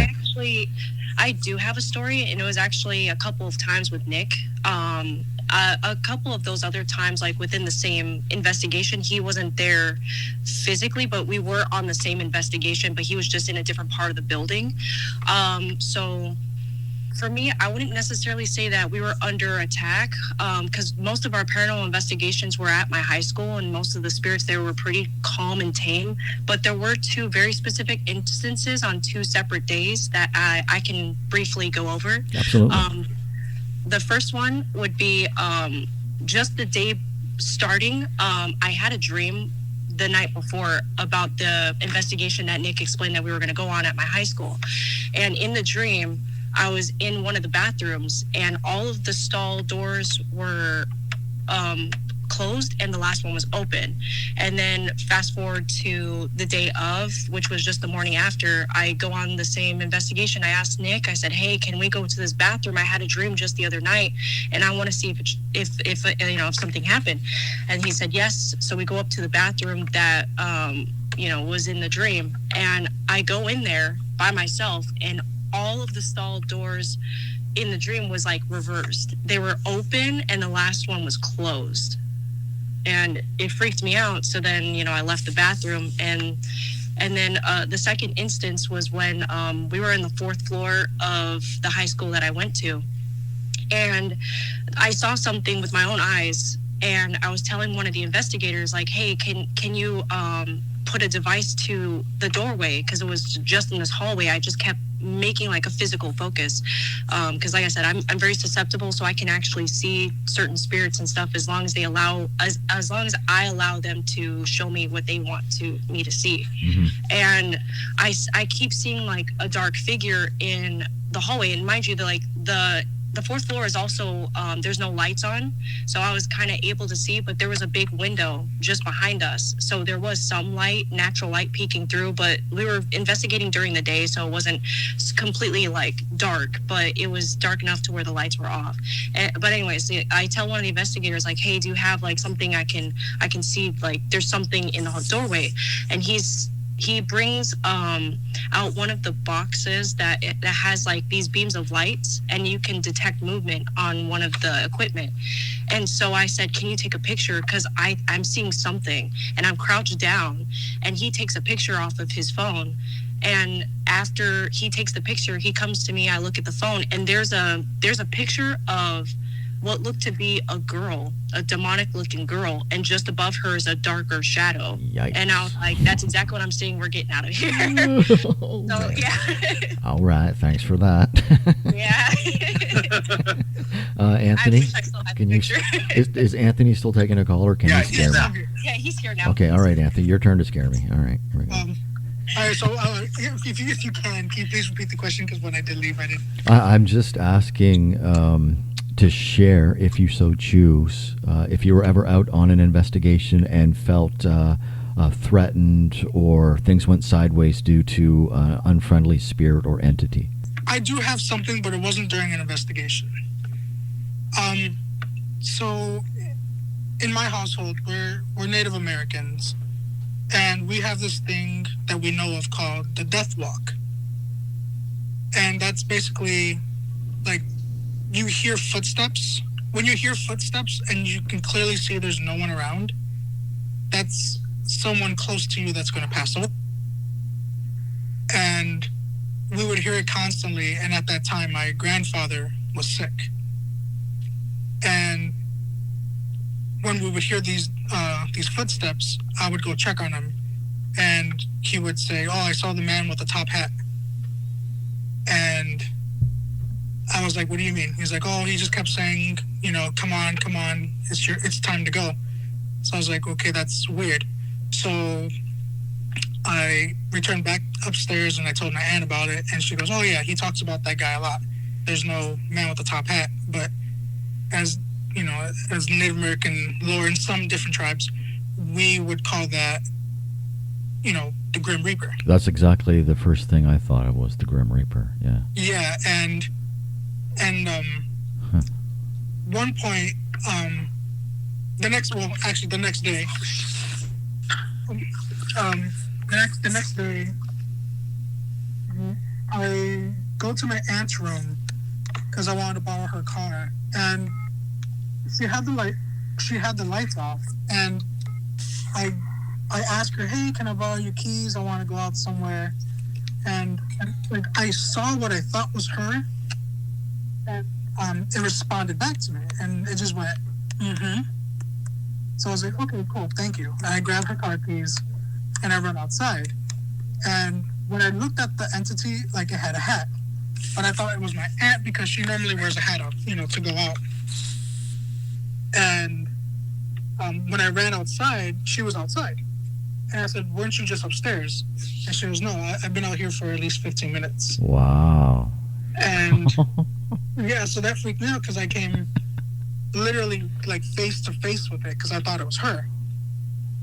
I do have a story, and it was actually a couple of times with Nick. A couple of those other times, like within the same investigation, he wasn't there physically, but we were on the same investigation, but he was just in a different part of the building. So for me, I wouldn't necessarily say that we were under attack, because most of our paranormal investigations were at my high school, and most of the spirits there were pretty calm and tame. But there were 2 very specific instances on 2 separate days that I can briefly go over. Absolutely. The first one would be just the day starting. I had a dream the night before about the investigation that Nick explained that we were going to go on at my high school. And in the dream, I was in one of the bathrooms, and all of the stall doors were closed and the last one was open. And then fast forward to the day of, which was just the morning after, I go on the same investigation. I asked Nick, I said, hey, can we go to this bathroom? I had a dream just the other night, and I want to see if something happened. And he said yes. So we go up to the bathroom that was in the dream, and I go in there by myself, and all of the stall doors in the dream was like reversed. They were open and the last one was closed. And it freaked me out. So then, I left the bathroom, and then the second instance was when we were in the 4th floor of the high school that I went to, and I saw something with my own eyes, and I was telling one of the investigators, like, hey, can you put a device to the doorway, because it was just in this hallway. I just kept making like a physical focus, because like I said, I'm very susceptible, so I can actually see certain spirits and stuff as long as they allow, as long as I allow them to show me what they want me to see. Mm-hmm. And I keep seeing like a dark figure in the hallway, and mind you, the 4th floor is also, there's no lights on, so I was kind of able to see, but there was a big window just behind us. So there was some light, natural light peeking through, but we were investigating during the day, so it wasn't completely like dark, but it was dark enough to where the lights were off. But anyways, I tell one of the investigators, like, hey, do you have like something I can see, like there's something in the doorway? And he brings out one of the boxes that has like these beams of lights, and you can detect movement on one of the equipment. And so I said, can you take a picture, because I'm seeing something, and I'm crouched down. And he takes a picture off of his phone, And after he takes the picture, he comes to me. I look at the phone, and there's a picture of what looked to be a girl, a demonic-looking girl, and just above her is a darker shadow. Yikes. And I was like, "That's exactly what I'm saying. We're getting out of here." So yeah. All right, thanks for that. Yeah. Anthony, I wish I still had the picture. is Anthony still taking a call, or can he scare me? Yeah, he's here now. Okay, all right, Anthony, your turn to scare me. All right, here we go. All right, so if you can you please repeat the question, because when I did leave, I didn't. I'm just asking to share, if you so choose, if you were ever out on an investigation and felt threatened or things went sideways due to an unfriendly spirit or entity. I do have something, but it wasn't during an investigation. So in my household, we're Native Americans, and we have this thing that we know of called the death walk. And that's basically like, you hear footsteps. When you hear footsteps and you can clearly see there's no one around, that's someone close to you that's going to pass away. And we would hear it constantly, and at that time my grandfather was sick. And when we would hear these footsteps, I would go check on him, and he would say, "Oh, I saw the man with the top hat." And I was like, "What do you mean?" He's like, "Oh, he just kept saying, come on, it's time to go." So I was like, "Okay, that's weird." So I returned back upstairs and I told my aunt about it, and she goes, "Oh yeah, he talks about that guy a lot. There's no man with the top hat." But as Native American lore in some different tribes, we would call that, the Grim Reaper. That's exactly the first thing I thought it was, the Grim Reaper. Yeah. Yeah, and one point, the next day, the next day, I go to my aunt's room because I wanted to borrow her car, and she had the lights off, and I asked her, "Hey, can I borrow your keys? I want to go out somewhere." And like, I saw what I thought was her, and it responded back to me, and it just went, "Mm-hmm." So I was like, "Okay, cool, thank you." And I grabbed her car keys, and I ran outside. And when I looked at the entity, like, it had a hat, but I thought it was my aunt because she normally wears a hat out, to go out. And when I ran outside, she was outside. And I said, "Weren't you just upstairs?" And she goes, "No, I've been out here for at least 15 minutes. Wow. And yeah, so that freaked me out because I came literally like face to face with it because I thought it was her.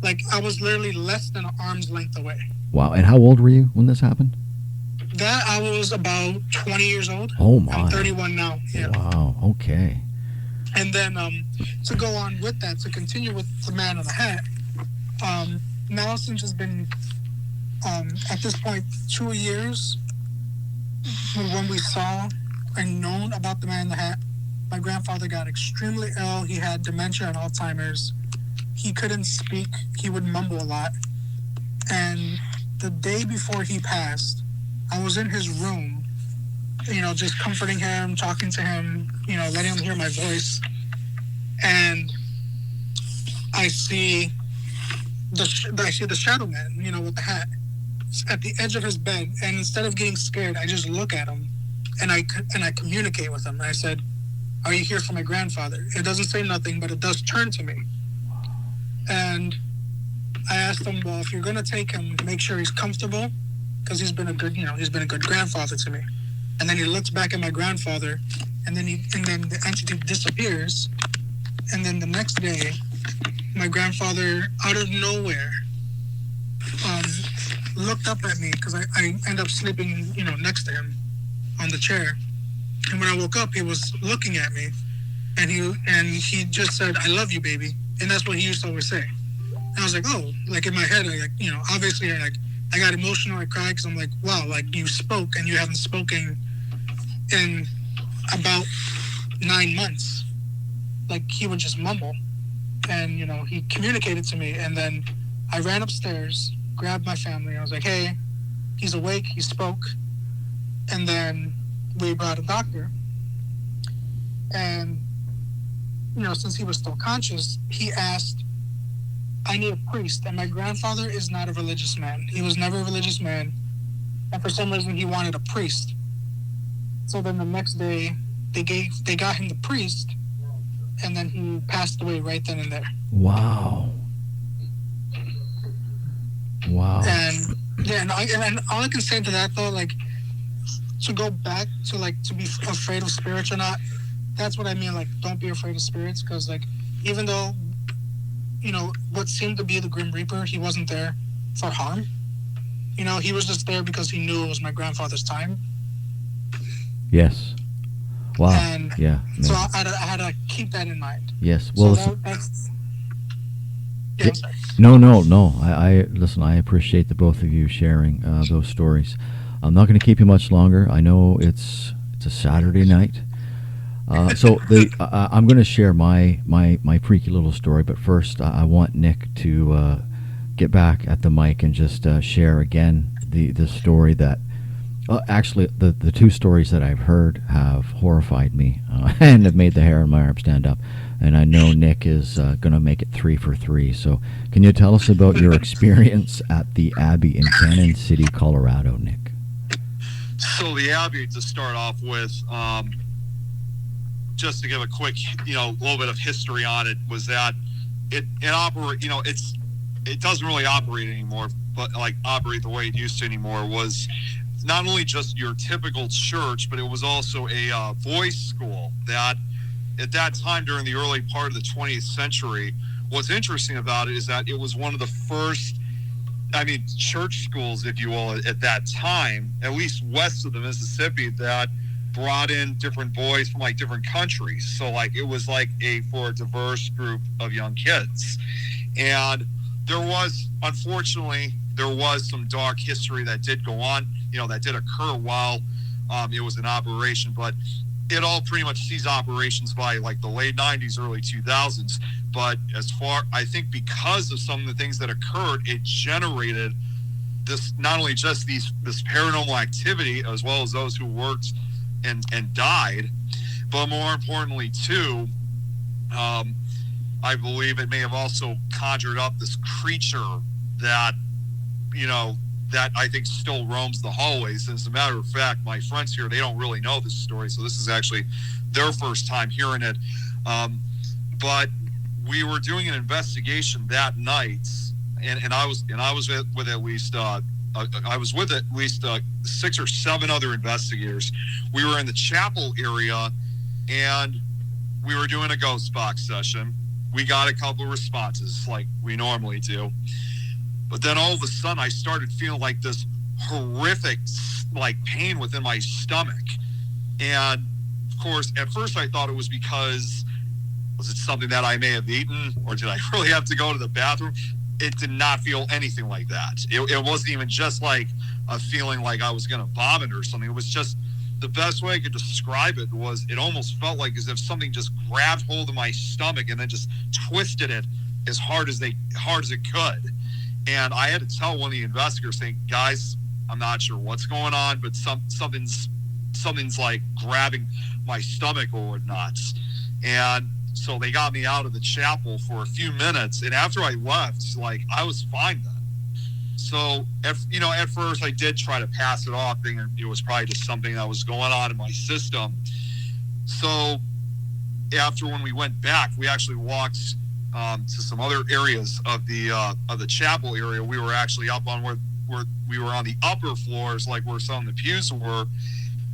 Like, I was literally less than an arm's length away. Wow. And how old were you when this happened? That I was about 20 years old. Oh my. I'm 31 now. Yeah. Wow. Okay. And then to go on with that, to continue with the man in the hat, now since it's been at this point 2 years when we saw and known about the man in the hat, my grandfather got extremely ill. He had dementia and Alzheimer's. He couldn't speak. He would mumble a lot. And the day before he passed, I was in his room, just comforting him, talking to him, letting him hear my voice. And I see the shadow man, with the hat, at the edge of his bed. And instead of getting scared, I just look at him, and I communicate with him. And I said, "Are you here for my grandfather?" It doesn't say nothing, but it does turn to me. And I asked him, "Well, if you're gonna take him, make sure he's comfortable, because he's been a good grandfather to me." And then he looks back at my grandfather, and then the entity disappears. And then the next day, my grandfather, out of nowhere, looked up at me because I end up sleeping, next to him on the chair. And when I woke up, he was looking at me, and he just said, "I love you, baby." And that's what he used to always say. And I was like, oh, like in my head, obviously, I got emotional. I cried because I'm like, wow, like, you spoke and you haven't spoken in about 9 months. Like, he would just mumble. And, he communicated to me. And then I ran upstairs, grabbed my family. I was like, hey, he's awake, he spoke, and then we brought a doctor. And, since he was still conscious, he asked, I need a priest. And my grandfather is not a religious man. He was never a religious man. And for some reason, he wanted a priest. So then the next day, they got him the priest, and then he passed away right then and there. Wow. And yeah, and all I can say to that though, like, to go back to like to be afraid of spirits or not, that's what I mean. Like, don't be afraid of spirits, because like, even though what seemed to be the Grim Reaper, he wasn't there for harm. He was just there because he knew it was my grandfather's time. Yes. Wow. And yeah. So I had to keep that in mind. Yes. Well, so that's. Yeah, I'm sorry. No. I listen. I appreciate the both of you sharing those stories. I'm not going to keep you much longer. I know it's a Saturday night, so I'm going to share my freaky little story. But first, I want Nick to get back at the mic and just share again the story that. Actually, the two stories that I've heard have horrified me and have made the hair on my arm stand up. And I know Nick is going to make it 3 for 3. So can you tell us about your experience at the Abbey in Cannon City, Colorado, Nick? So the Abbey, to start off with, just to give a quick, little bit of history on it, was that it doesn't really operate anymore, but like operate the way it used to anymore. Was not only just your typical church, but it was also a boys' school that at that time during the early part of the 20th century, what's interesting about it is that it was one of the first, church schools, if you will, at that time, at least west of the Mississippi, that brought in different boys from like different countries. So like it was like for a diverse group of young kids. And unfortunately, there was some dark history that did go on, that did occur while it was in operation, but it all pretty much ceased operations by like the late 90s, early 2000s. But I think because of some of the things that occurred, it generated this, not only just this paranormal activity, as well as those who worked and died, but more importantly too, I believe it may have also conjured up this creature that, that I think still roams the hallways. And as a matter of fact, my friends here, they don't really know this story, so this is actually their first time hearing it. But we were doing an investigation that night, and I was with at least 6 or 7 other investigators. We were in the chapel area, and we were doing a ghost box session. We got a couple of responses like we normally do. But then all of a sudden, I started feeling like this horrific, like, pain within my stomach. And, of course, at first I thought it was because, was it something that I may have eaten? Or did I really have to go to the bathroom? It did not feel anything like that. It wasn't even just like a feeling like I was going to vomit or something. It was just, the best way I could describe it was, it almost felt like as if something just grabbed hold of my stomach and then just twisted it as hard as it could. And I had to tell one of the investigators, saying, guys, I'm not sure what's going on, but something's like grabbing my stomach or whatnot. And so they got me out of the chapel for a few minutes. And after I left, like, I was fine then. So, at first I did try to pass it off, thinking it was probably just something that was going on in my system. So after, when we went back, we actually walked to some other areas of the chapel area. We were actually up on where we were on the upper floors, like where some of the pews were.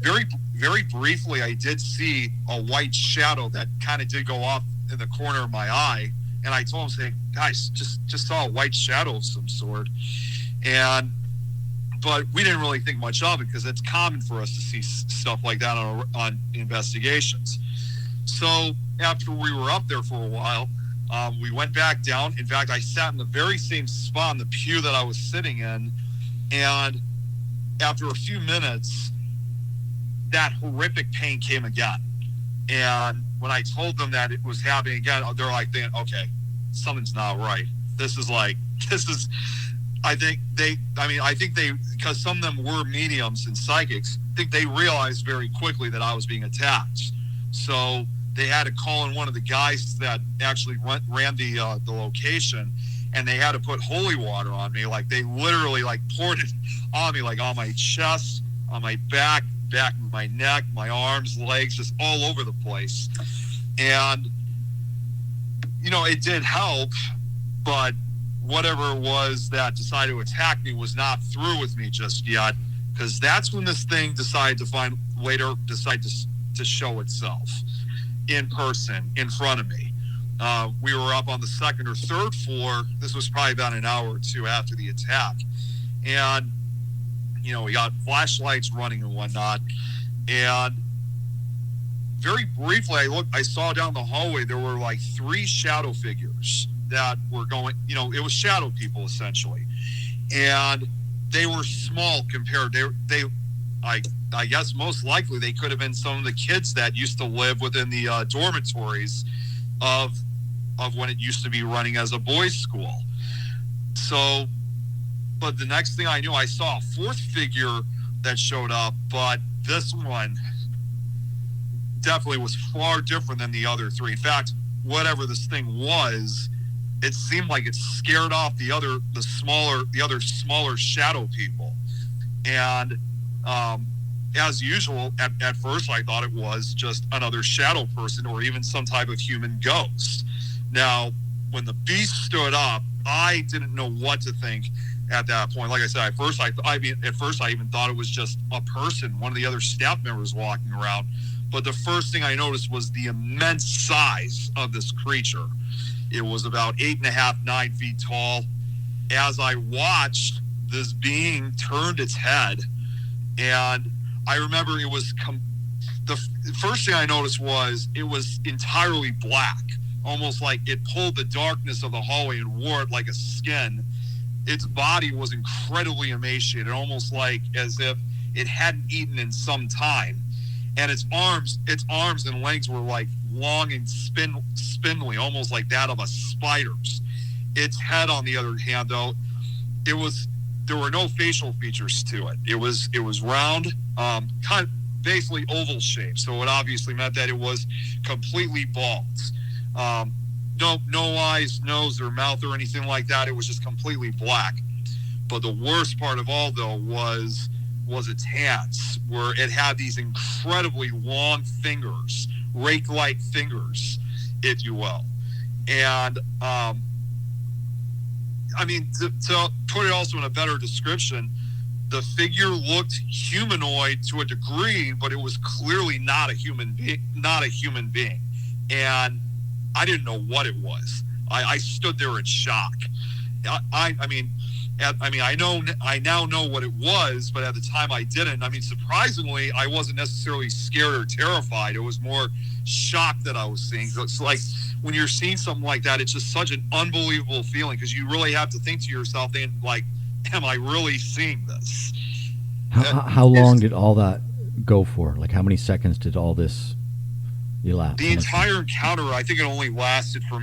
Very, very briefly, I did see a white shadow that kind of did go off in the corner of my eye. And I told him, saying, guys, just saw a white shadow of some sort. But we didn't really think much of it, because it's common for us to see stuff like that on investigations. So after we were up there for a while, we went back down. In fact, I sat in the very same spot in the pew that I was sitting in. And after a few minutes, that horrific pain came again. And when I told them that it was happening again, they're like, okay, something's not right. This is I think because some of them were mediums and psychics, I think they realized very quickly that I was being attacked. So they had to call in one of the guys that actually ran the location, and they had to put holy water on me. Like, they literally, like, poured it on me, like, on my chest, on my back of my neck, my arms, legs, just all over the place. And, you know, it did help, but whatever it was that decided to attack me was not through with me just yet, because that's when this thing decided to show itself in person in front of me. We were up on the second or third floor. This was probably about an hour or two after the attack. And, you know, we got flashlights running and whatnot. And very briefly, I saw down the hallway, there were like 3 shadow figures that were going, you know, it was shadow people essentially. And they were small compared. I guess most likely they could have been some of the kids that used to live within the dormitories of when it used to be running as a boys' school. So, but the next thing I knew, I saw a 4th figure that showed up, but this one definitely was far different than the other 3. In fact, whatever this thing was, it seemed like it scared off the other smaller shadow people. And as usual, at first I thought it was just another shadow person or even some type of human ghost. Now, when the beast stood up, I didn't know what to think at that point. Like I said, at first I even thought it was just a person, one of the other staff members walking around. But the first thing I noticed was the immense size of this creature. It was about 8.5, 9 feet tall. As I watched, this being turned its head, and I remember it was the first thing I noticed was it was entirely black, almost like it pulled the darkness of the hallway and wore it like a skin. Its body was incredibly emaciated, almost like as if it hadn't eaten in some time. And its arms and legs were like long and spindly, almost like that of a spider's. Its head, on the other hand, though, there were no facial features to it. It was round, kind of basically oval shaped. So it obviously meant that it was completely bald. No eyes, nose, or mouth or anything like that. It was just completely black. But the worst part of all, though, was its hands, where it had these incredibly long fingers, rake-like fingers, if you will. And I mean, to put it also in a better description, the figure looked humanoid to a degree, but it was clearly not a human being. And I didn't know what it was. I stood there in shock. I now know what it was, but at the time I didn't. I mean, surprisingly, I wasn't necessarily scared or terrified. It was more shocked that I was seeing. So it's like when you're seeing something like that, it's just such an unbelievable feeling, because you really have to think to yourself, like, am I really seeing this? How long did all that go for? Like, how many seconds did all this elapse? The entire encounter, I think it only lasted for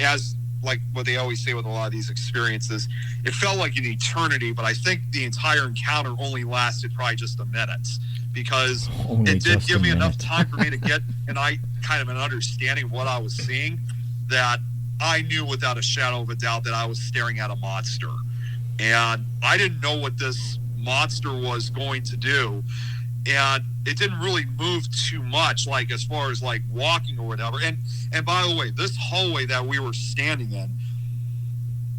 as like what they always say with a lot of these experiences, it felt like an eternity, but I think the entire encounter only lasted probably just a minute, because it did give me enough time for me to get an understanding of what I was seeing, that I knew without a shadow of a doubt that I was staring at a monster. And I didn't know what this monster was going to do. And it didn't really move too much, like as far as like walking or whatever. And by the way, this hallway that we were standing in,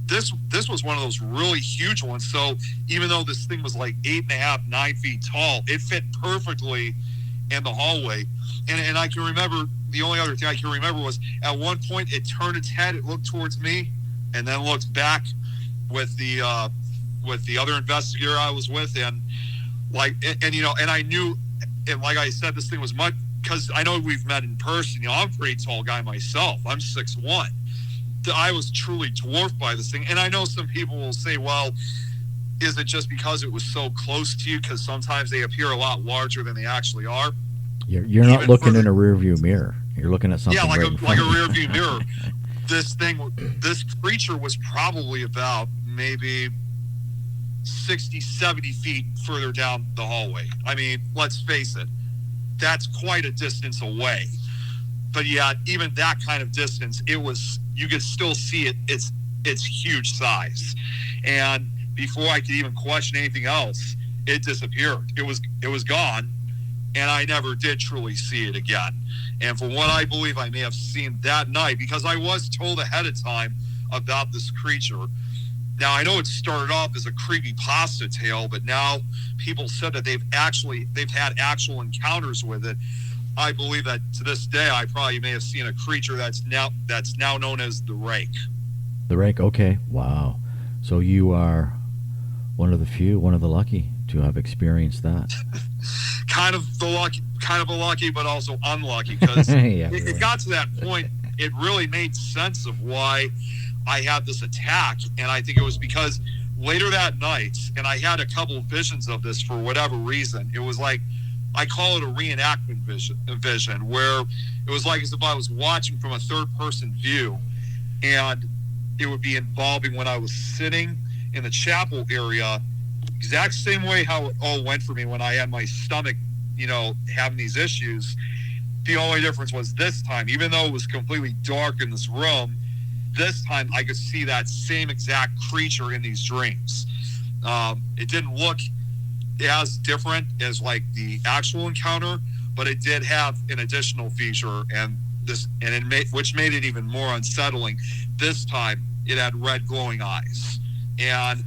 this was one of those really huge ones. So even though this thing was like 8.5, 9 feet tall, it fit perfectly in the hallway. And I can remember, the only other thing I can remember was at one point it turned its head, it looked towards me, and then looked back with the other investigator I was with, and I knew, and like I said, this thing was much, because I know we've met in person. I'm a pretty tall guy myself. I'm 6'1". I was truly dwarfed by this thing. And I know some people will say, well, is it just because it was so close to you? Because sometimes they appear a lot larger than they actually are. You're not looking in a rearview mirror. You're looking at something. Yeah, like right a rearview mirror. This creature was probably about maybe 60, 70 feet further down the hallway. I mean, let's face it, that's quite a distance away. But yet, even that kind of distance, you could still see it. It's huge size. And before I could even question anything else, it disappeared. It was gone, and I never did truly see it again. And from what I believe I may have seen that night, because I was told ahead of time about this creature. Now, I know it started off as a creepypasta tale, but now people said that they've had actual encounters with it. I believe that to this day, I probably may have seen a creature that's now known as the Rake. The Rake, okay. Wow. So you are one of the lucky to have experienced that. kind of a lucky, but also unlucky, because yeah, it got to that point. It really made sense of why I had this attack, and I think it was because later that night, and I had a couple of visions of this for whatever reason. It was like, I call it a reenactment vision, where it was like as if I was watching from a third-person view, and it would be involving when I was sitting in the chapel area, exact same way how it all went for me when I had my stomach, having these issues. The only difference was this time, even though it was completely dark in this room, this time I could see that same exact creature in these dreams. It didn't look as different as like the actual encounter, but it did have an additional feature, which made it even more unsettling. This time it had red glowing eyes, and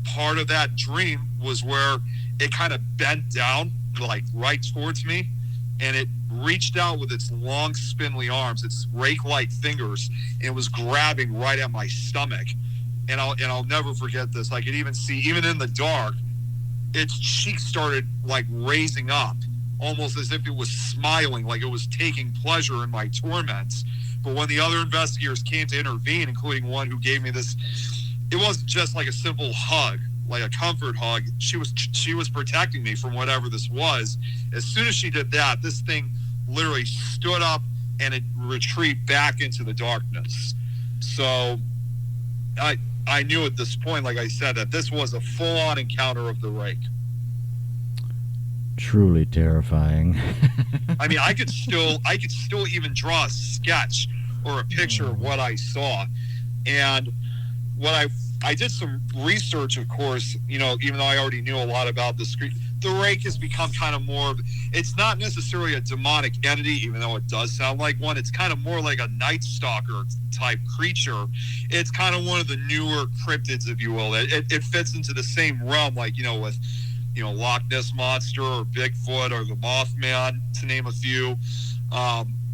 part of that dream was where it kind of bent down like right towards me, and it reached out with its long spindly arms, its rake-like fingers, and it was grabbing right at my stomach. And I'll never forget this. I could even see, even in the dark, its cheeks started like raising up, almost as if it was smiling, like it was taking pleasure in my torments. But when the other investigators came to intervene, including one who gave me this, it wasn't just like a simple hug, like a comfort hug. She was protecting me from whatever this was. As soon as she did that, this thing literally stood up and it retreated back into the darkness. So I knew at this point, like I said, that this was a full-on encounter of the Rake. Truly terrifying. I mean, I could still even draw a sketch or a picture of what I saw. And what I did some research, of course, even though I already knew a lot about this creature. The Rake has become kind of more of, it's not necessarily a demonic entity, even though it does sound like one. It's kind of more like a Night Stalker type creature. It's kind of one of the newer cryptids, if you will. It fits into the same realm, like, with, Loch Ness Monster or Bigfoot or the Mothman, to name a few.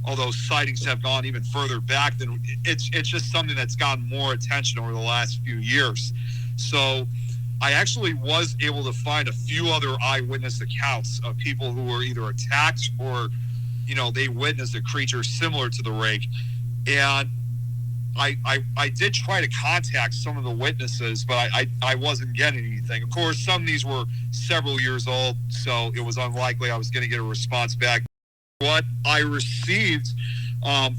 Although sightings have gone even further back, than it's just something that's gotten more attention over the last few years. So I actually was able to find a few other eyewitness accounts of people who were either attacked or, they witnessed a creature similar to the Rake. And I did try to contact some of the witnesses, but I wasn't getting anything. Of course, some of these were several years old, so it was unlikely I was going to get a response back. What I received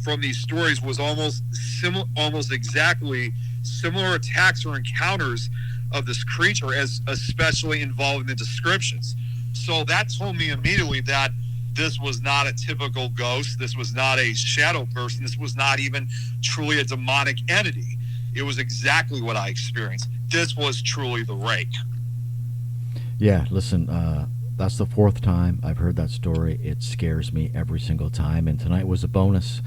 from these stories was almost exactly similar attacks or encounters of this creature, as especially involving the descriptions. So that told me immediately that this was not a typical ghost. This was not a shadow person. This was not even truly a demonic entity. It was exactly what I experienced. This was truly the Rake. Yeah, listen, that's the fourth time I've heard that story. It scares me every single time. And tonight was a bonus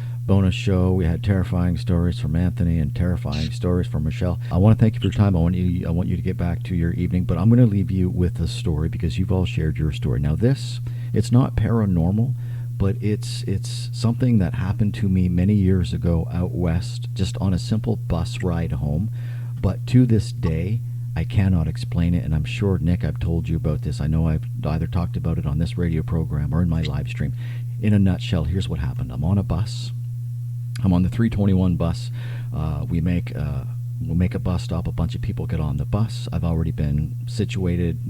show. We had terrifying stories from Anthony and terrifying stories from Rachelle. I want to thank you for your time. I want you to get back to your evening, but I'm going to leave you with a story because you've all shared your story. Now it's not paranormal, but it's something that happened to me many years ago out west, just on a simple bus ride home. But to this day, I cannot explain it, and I'm sure, Nick, I've told you about this. I know I've either talked about it on this radio program or in my live stream. In a nutshell, here's what happened. I'm on a bus. I'm on the 321 bus. We'll make a bus stop. A bunch of people get on the bus. I've already been situated,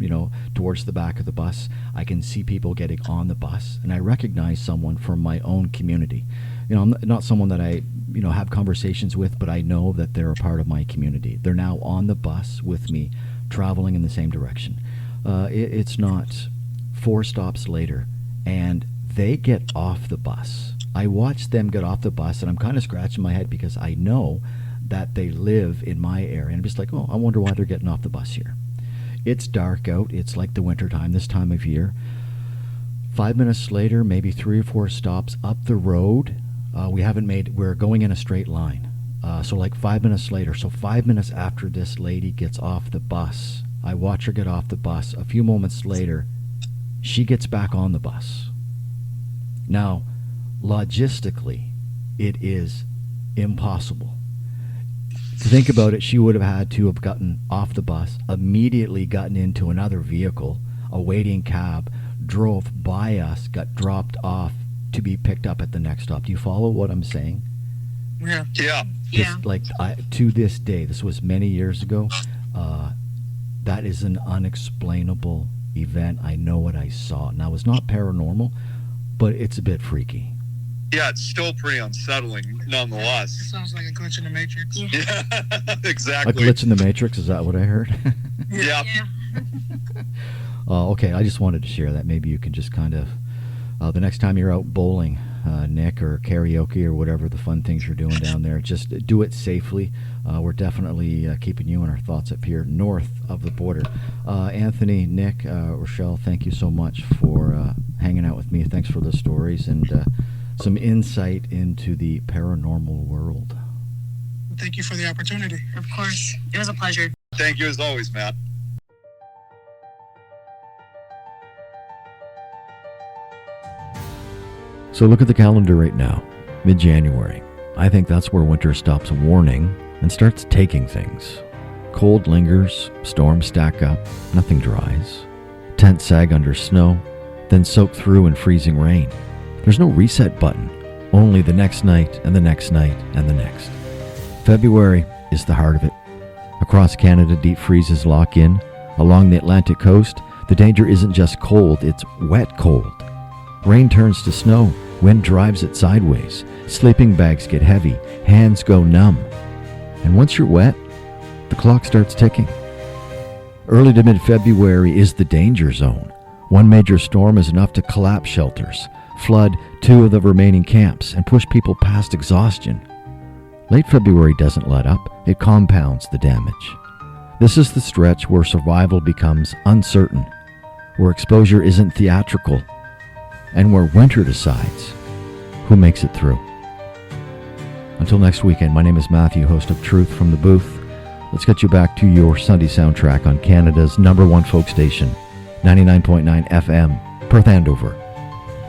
towards the back of the bus. I can see people getting on the bus, and I recognize someone from my own community. I'm not someone that I, have conversations with, but I know that they're a part of my community. They're now on the bus with me, traveling in the same direction. It's not 4 stops later, and they get off the bus. I watch them get off the bus, and I'm kind of scratching my head because I know that they live in my area. And I'm just like, oh, I wonder why they're getting off the bus here. It's dark out. It's like the winter time, this time of year. 5 minutes later, maybe 3 or 4 stops up the road, we're going in a straight line. So like 5 minutes later, so 5 minutes after this lady gets off the bus, I watch her get off the bus. A few moments later, she gets back on the bus. Now, logistically, it is impossible. To think about it, she would have had to have gotten off the bus, immediately gotten into another vehicle, a waiting cab, drove by us, got dropped off to be picked up at the next stop. Do you follow what I'm saying? Yeah. Yeah. To this day, this was many years ago, that is an unexplainable event. I know what I saw. Now, it's not paranormal, but it's a bit freaky. Yeah, it's still pretty unsettling, nonetheless. It sounds like a glitch in the Matrix. Yeah, A exactly. glitch in the Matrix, is that what I heard? Yeah. Okay, I just wanted to share that. Maybe you can just kind of, the next time you're out bowling, Nick, or karaoke, or whatever the fun things you're doing down there, just do it safely. We're definitely keeping you in our thoughts up here north of the border. Anthony, Nick, Rachelle, thank you so much for hanging out with me. Thanks for the stories and some insight into the paranormal world. Thank you for the opportunity. Of course. It was a pleasure. Thank you as always, Matt. So look at the calendar right now, mid-January. I think that's where winter stops warning and starts taking things. Cold lingers, storms stack up, nothing dries. Tents sag under snow, then soak through in freezing rain. There's no reset button, only the next night and the next night and the next. February is the heart of it. Across Canada, deep freezes lock in. Along the Atlantic coast, the danger isn't just cold, it's wet cold. Rain turns to snow, wind drives it sideways, sleeping bags get heavy, hands go numb. And once you're wet, the clock starts ticking. Early to mid-February is the danger zone. One major storm is enough to collapse shelters, flood 2 of the remaining camps, and push people past exhaustion. Late February doesn't let up, it compounds the damage. This is the stretch where survival becomes uncertain, where exposure isn't theatrical, and where winter decides who makes it through. Until next weekend, my name is Matthew, host of Truth from the Booth. Let's get you back to your Sunday soundtrack on Canada's #1 folk station, 99.9 FM, Perth Andover,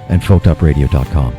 and folkedupradio.com.